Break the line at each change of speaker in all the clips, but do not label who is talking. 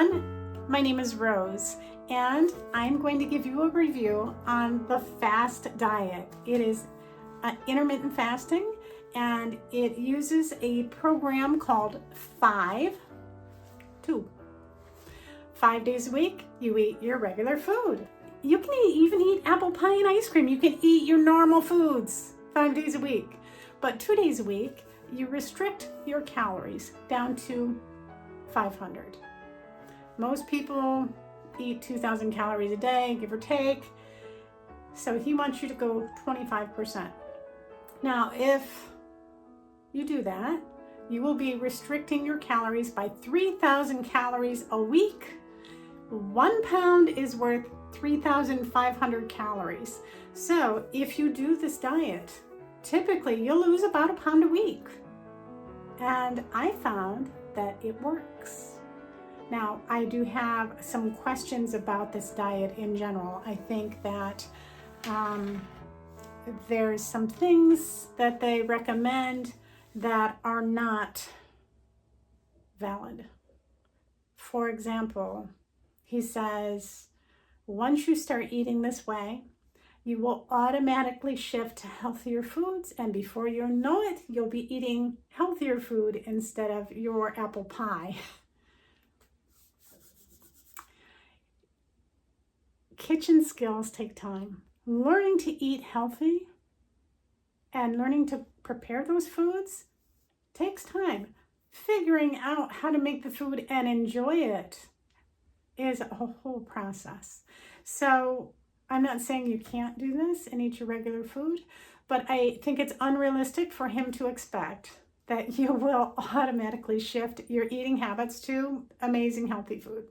everyone. My name is Rose, and I'm going to give you a review on the FAST diet. It is intermittent fasting, and it uses a program called 5 days a week. You eat your regular food. You can even eat apple pie and ice cream. You can eat your normal foods 5 days a week. But 2 days a week, you restrict your calories down to 500. Most people eat 2,000 calories a day, give or take. So he wants you to go 25%. Now, if you do that, you will be restricting your calories by 3,000 calories a week. 1 pound is worth 3,500 calories. So if you do this diet, typically you'll lose about a pound a week. And I found that it works. Now, I do have some questions about this diet in general. I think that there's some things that they recommend that are not valid. For example, he says, once you start eating this way, you will automatically shift to healthier foods, and before you know it, you'll be eating healthier food instead of your apple pie. Kitchen skills take time. Learning to eat healthy and learning to prepare those foods takes time. Figuring out how to make the food and enjoy it is a whole process. So I'm not saying you can't do this and eat your regular food, but I think it's unrealistic for him to expect that you will automatically shift your eating habits to amazing healthy food.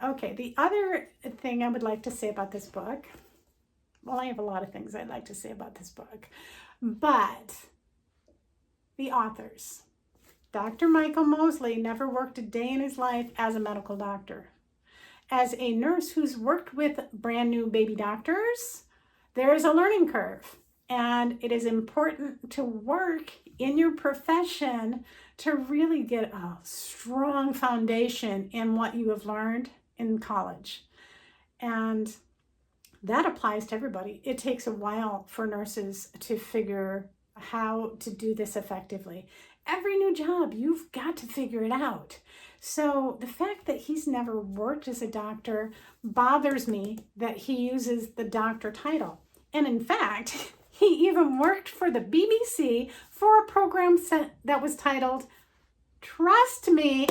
Okay, the other thing I would like to say about this book, well, I have a lot of things I'd like to say about this book, but the authors. Dr. Michael Mosley never worked a day in his life as a medical doctor. As a nurse who's worked with brand new baby doctors, there is a learning curve, and it is important to work in your profession to really get a strong foundation in what you have learned in college. And that applies to everybody. It takes a while for nurses to figure how to do this effectively. Every new job, you've got to figure it out. So the fact that he's never worked as a doctor bothers me, that he uses the doctor title. And in fact, he even worked for the BBC for a program that was titled, "Trust Me,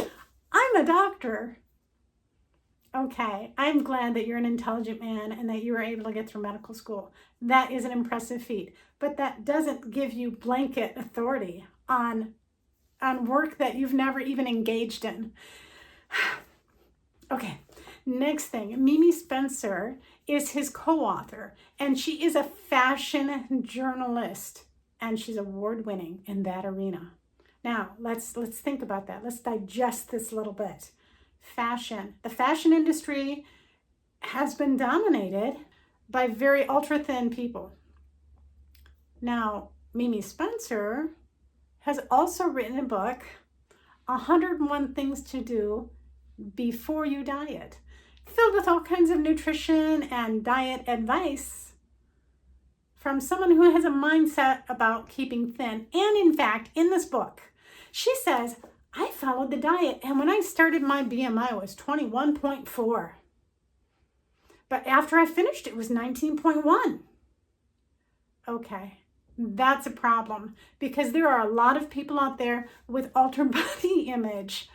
I'm a Doctor." Okay, I'm glad that you're an intelligent man and that you were able to get through medical school. That is an impressive feat, but that doesn't give you blanket authority on work that you've never even engaged in. Okay, next thing, Mimi Spencer is his co-author, and she is a fashion journalist, and she's award-winning in that arena. Now, let's think about that. Let's digest this a little bit. Fashion. The fashion industry has been dominated by very ultra-thin people. Now, Mimi Spencer has also written a book, 101 Things to Do Before You Diet, filled with all kinds of nutrition and diet advice from someone who has a mindset about keeping thin. And in fact, in this book, she says, I followed the diet, and when I started, my BMI was 21.4. But after I finished, it was 19.1. Okay. That's a problem, because there are a lot of people out there with altered body image.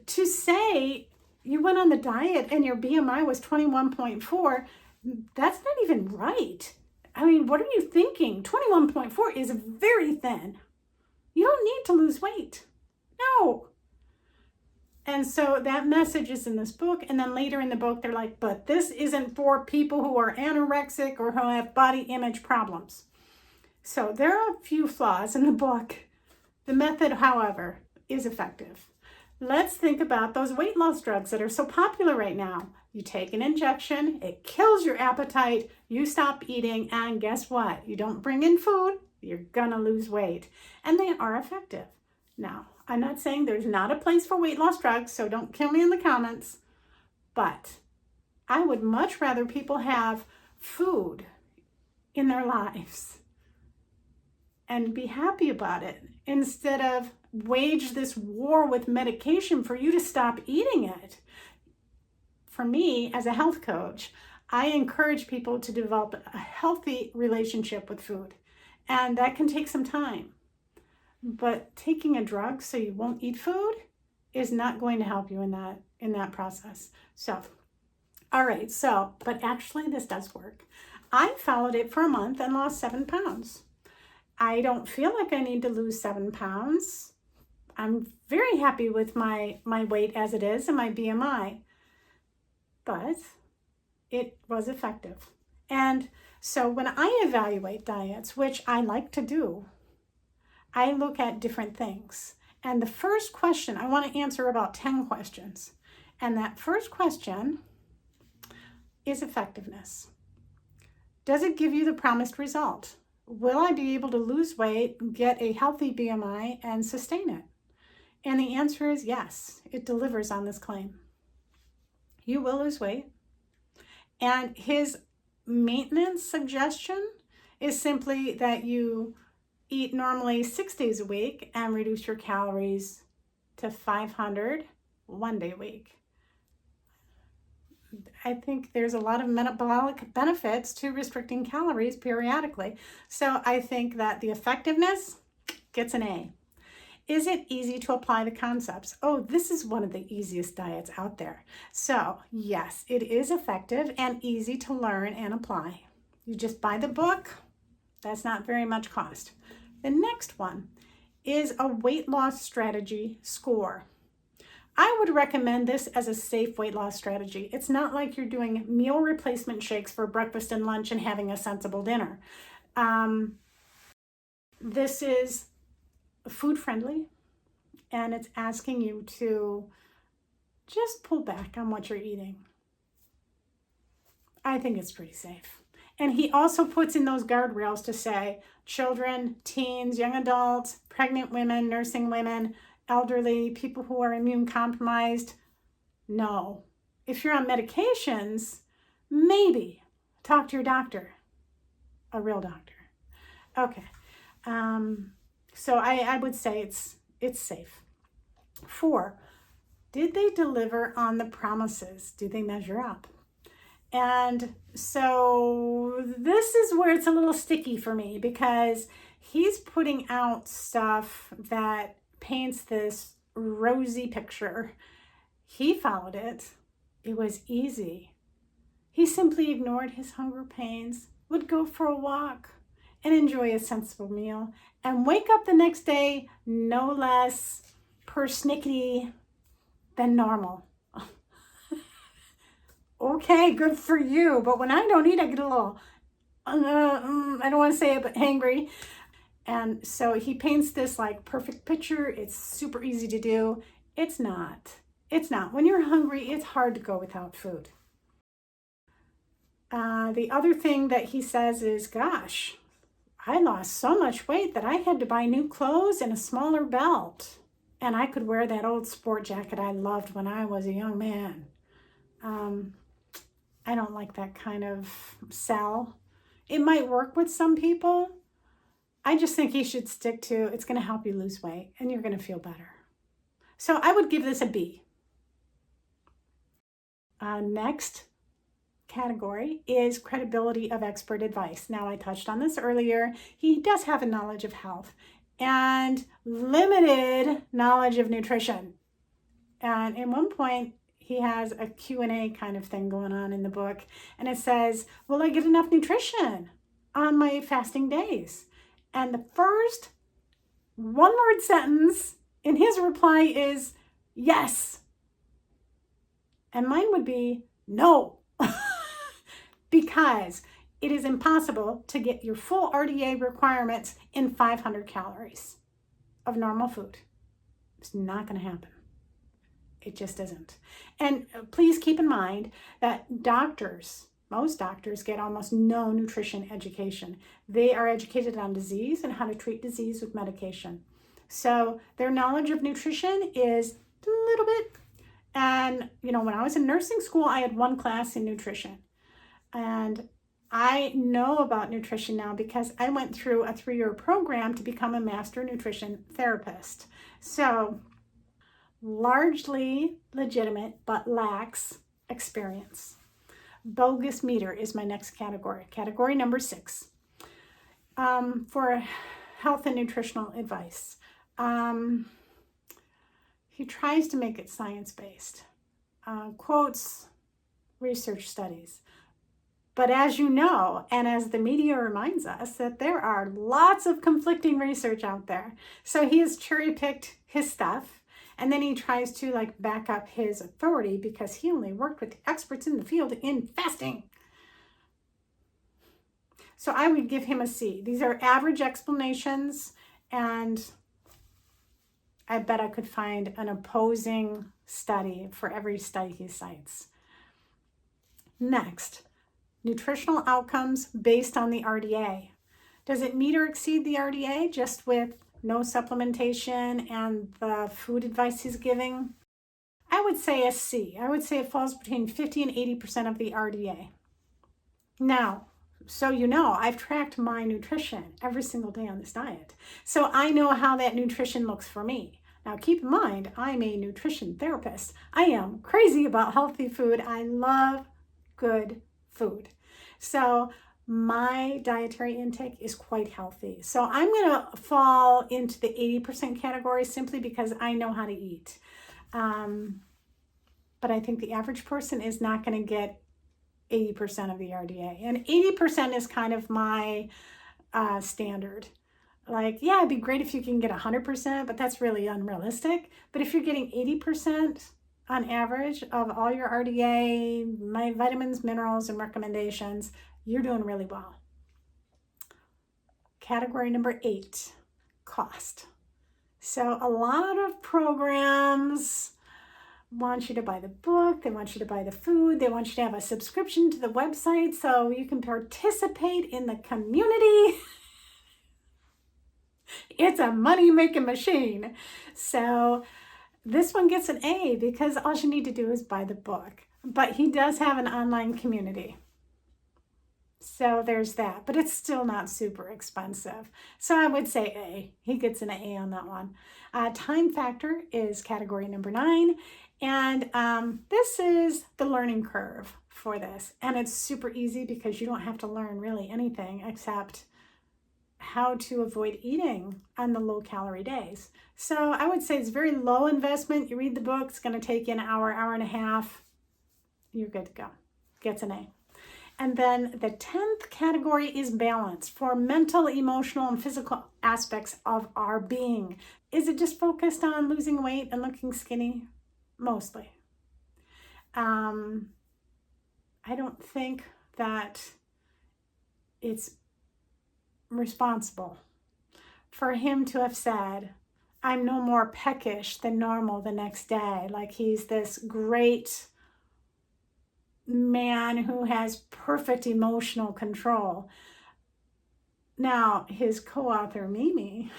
To say you went on the diet and your BMI was 21.4, that's not even right. I mean, what are you thinking? 21.4 is very thin. You don't need to lose weight. No. And so that message is in this book. And then later in the book, they're like, but this isn't for people who are anorexic or who have body image problems. So there are a few flaws in the book. The method, however, is effective. Let's think about those weight loss drugs that are so popular right now. You take an injection, it kills your appetite, you stop eating, and guess what? You don't bring in food, you're gonna lose weight. And they are effective. Now, I'm not saying there's not a place for weight loss drugs, so don't kill me in the comments, but I would much rather people have food in their lives and be happy about it instead of wage this war with medication for you to stop eating it. For me, as a health coach, I encourage people to develop a healthy relationship with food, and that can take some time. But taking a drug so you won't eat food is not going to help you in that process. So, all right, but actually this does work. I followed it for a month and lost 7 pounds. I don't feel like I need to lose 7 pounds. I'm very happy with my weight as it is and my BMI, but it was effective. And so when I evaluate diets, which I like to do, I look at different things. And the first question, I want to answer about 10 questions. And that first question is effectiveness. Does it give you the promised result? Will I be able to lose weight, get a healthy BMI, and sustain it? And the answer is yes, it delivers on this claim. You will lose weight. And his maintenance suggestion is simply that you eat normally 6 days a week and reduce your calories to 500 one day a week. I think there's a lot of metabolic benefits to restricting calories periodically. So I think that the effectiveness gets an A. Is it easy to apply the concepts? Oh, this is one of the easiest diets out there. So yes, it is effective and easy to learn and apply. You just buy the book. That's not very much cost. The next one is a weight loss strategy score. I would recommend this as a safe weight loss strategy. It's not like you're doing meal replacement shakes for breakfast and lunch and having a sensible dinner. This is food friendly, and it's asking you to just pull back on what you're eating. I think it's pretty safe. And he also puts in those guardrails to say children, teens, young adults, pregnant women, nursing women, elderly, people who are immune compromised. No. If you're on medications, maybe talk to your doctor, a real doctor. Okay. So I would say it's safe. 4, did they deliver on the promises? Do they measure up? And so this is where it's a little sticky for me, because he's putting out stuff that paints this rosy picture. He followed it. It was easy. He simply ignored his hunger pains, would go for a walk, and enjoy a sensible meal, and wake up the next day no less persnickety than normal. Okay, good for you. But when I don't eat, I get a little, I don't want to say it, but hangry. And so he paints this like perfect picture. It's super easy to do. It's not. It's not. When you're hungry, it's hard to go without food. The other thing that he says is, gosh, I lost so much weight that I had to buy new clothes and a smaller belt. And I could wear that old sport jacket I loved when I was a young man. I don't like that kind of sell. It might work with some people. I just think he should stick to, it's going to help you lose weight and you're going to feel better. So I would give this a B. Next category is credibility of expert advice. Now, I touched on this earlier. He does have a knowledge of health and limited knowledge of nutrition. And at one point, he has a Q&A kind of thing going on in the book. And it says, will I get enough nutrition on my fasting days? And the first one-word sentence in his reply is, yes. And mine would be, no. Because it is impossible to get your full RDA requirements in 500 calories of normal food. It's not going to happen. It just isn't. And please keep in mind that doctors, most doctors, get almost no nutrition education. They are educated on disease and how to treat disease with medication. So their knowledge of nutrition is a little bit. And, you know, when I was in nursing school, I had one class in nutrition. And I know about nutrition now because I went through a 3-year program to become a master nutrition therapist. So largely legitimate, but lacks experience. Bogus meter is my next category. Category number 6 for health and nutritional advice. He tries to make it science-based, quotes research studies. But as you know, and as the media reminds us, that there are lots of conflicting research out there. So he has cherry-picked his stuff, and then he tries to like back up his authority because he only worked with the experts in the field in fasting. So I would give him a C. These are average explanations, and I bet I could find an opposing study for every study he cites. Next, nutritional outcomes based on the RDA. Does it meet or exceed the RDA just with no supplementation and the food advice he's giving? I would say a C. I would say it falls between 50 and 80% of the RDA. Now, so you know, I've tracked my nutrition every single day on this diet. So I know how that nutrition looks for me. Now keep in mind, I'm a nutrition therapist. I am crazy about healthy food. I love good food. So my dietary intake is quite healthy. So I'm going to fall into the 80% category simply because I know how to eat. But I think the average person is not going to get 80% of the RDA. And 80% is kind of my standard. Like, yeah, it'd be great if you can get 100%, but that's really unrealistic. But if you're getting 80% on average of all your RDA, my vitamins, minerals, and recommendations, you're doing really well. Category number 8, cost. So a lot of programs want you to buy the book, they want you to buy the food, they want you to have a subscription to the website so you can participate in the community. It's a money-making machine. So this one gets an A because all you need to do is buy the book. But he does have an online community. So there's that. But it's still not super expensive. So I would say A. He gets an A on that one. Time factor is category number 9. And this is the learning curve for this. And it's super easy because you don't have to learn really anything except how to avoid eating on the low-calorie days. So I would say it's very low investment. You read the book, it's going to take you an hour, hour and a half. You're good to go. Gets an A. And then the 10th category is balance for mental, emotional, and physical aspects of our being. Is it just focused on losing weight and looking skinny? Mostly. I don't think that it's responsible for him to have said, I'm no more peckish than normal the next day. Like he's this great man who has perfect emotional control. Now, his co-author, Mimi,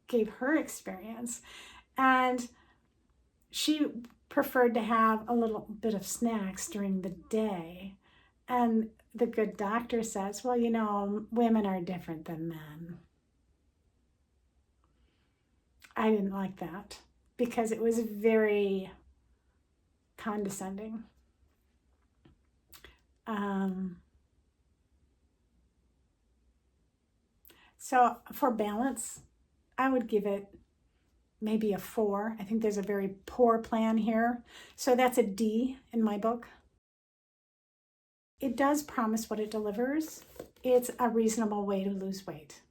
gave her experience, and she preferred to have a little bit of snacks during the day. And the good doctor says, well, you know, women are different than men. I didn't like that because it was very condescending. So for balance, I would give it maybe a 4. I think there's a very poor plan here. So that's a D in my book. It does promise what it delivers. It's a reasonable way to lose weight.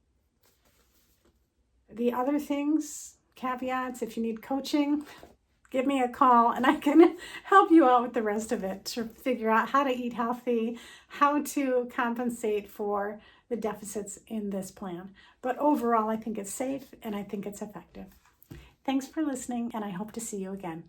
The other things, caveats, if you need coaching, give me a call and I can help you out with the rest of it to figure out how to eat healthy, how to compensate for the deficits in this plan. But overall, I think it's safe and I think it's effective. Thanks for listening, and I hope to see you again.